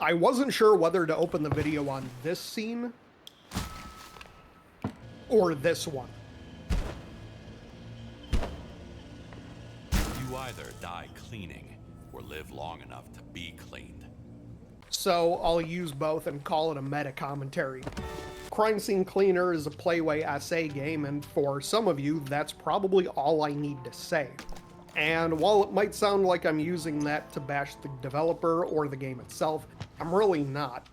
I wasn't sure whether to open the video on this scene or this one. You either die cleaning or live long enough to be cleaned. So I'll use both and call it a meta commentary. Crime Scene Cleaner is a Playway SA game, and for some of you, that's probably all I need to say. And while it might sound like I'm using that to bash the developer or the game itself, I'm really not.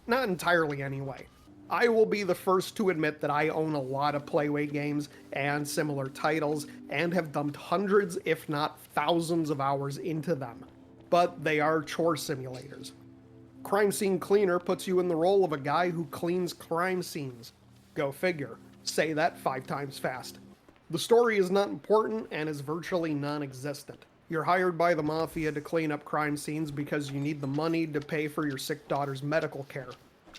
Not entirely anyway. I will be the first to admit that I own a lot of Playway games and similar titles, and have dumped hundreds, if not thousands of hours into them. But they are chore simulators. Crime Scene Cleaner puts you in the role of a guy who cleans crime scenes. Go figure. Say that 5 times fast. The story is not important and is virtually non-existent. You're hired by the Mafia to clean up crime scenes because you need the money to pay for your sick daughter's medical care.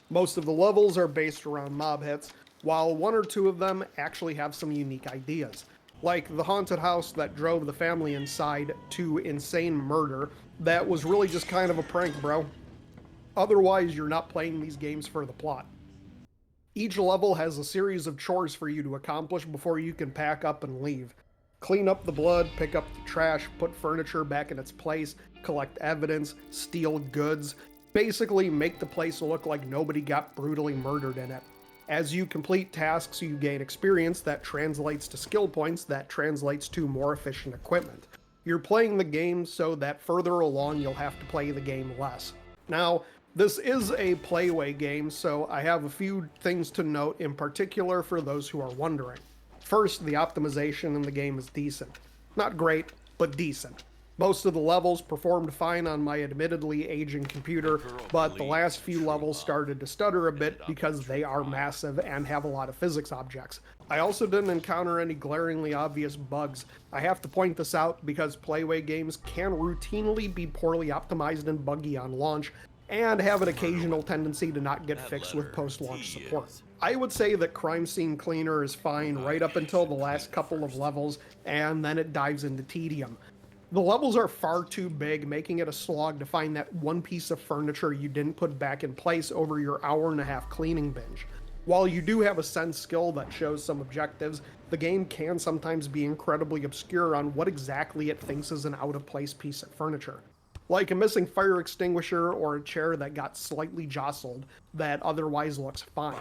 Most of the levels are based around mob hits, while 1 or 2 of them actually have some unique ideas. Like the haunted house that drove the family inside to insane murder that was really just kind of a prank, bro. Otherwise, you're not playing these games for the plot. Each level has a series of chores for you to accomplish before you can pack up and leave. Clean up the blood, pick up the trash, put furniture back in its place, collect evidence, steal goods, basically make the place look like nobody got brutally murdered in it. As you complete tasks, you gain experience that translates to skill points that translates to more efficient equipment. You're playing the game so that further along you'll have to play the game less. Now, this is a Playway game, so I have a few things to note in particular for those who are wondering. First, the optimization in the game is decent. Not great, but decent. Most of the levels performed fine on my admittedly aging computer, but the last few levels started to stutter a bit because they are massive and have a lot of physics objects. I also didn't encounter any glaringly obvious bugs. I have to point this out because Playway games can routinely be poorly optimized and buggy on launch, and have an occasional tendency to not get fixed with post-launch support. I would say that Crime Scene Cleaner is fine right up until the last couple of levels, and then it dives into tedium. The levels are far too big, making it a slog to find that one piece of furniture you didn't put back in place over your hour-and-a-half cleaning binge. While you do have a sense skill that shows some objectives, the game can sometimes be incredibly obscure on what exactly it thinks is an out-of-place piece of furniture. Like a missing fire extinguisher or a chair that got slightly jostled that otherwise looks fine.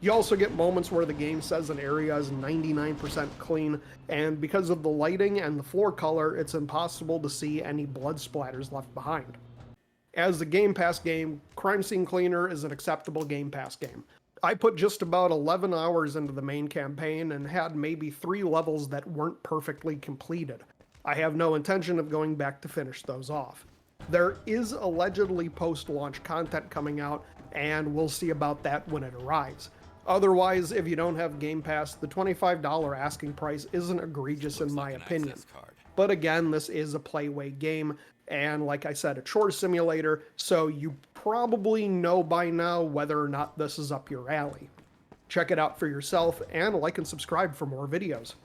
You also get moments where the game says an area is 99% clean, and because of the lighting and the floor color, it's impossible to see any blood splatters left behind. As a Game Pass game, Crime Scene Cleaner is an acceptable Game Pass game. I put just about 11 hours into the main campaign and had maybe 3 levels that weren't perfectly completed. I have no intention of going back to finish those off. There is allegedly post-launch content coming out, and we'll see about that when it arrives. Otherwise, if you don't have Game Pass, the $25 asking price isn't egregious in my opinion. But again, this is a Playway game, and like I said, a chore simulator, so you probably know by now whether or not this is up your alley. Check it out for yourself, and like and subscribe for more videos.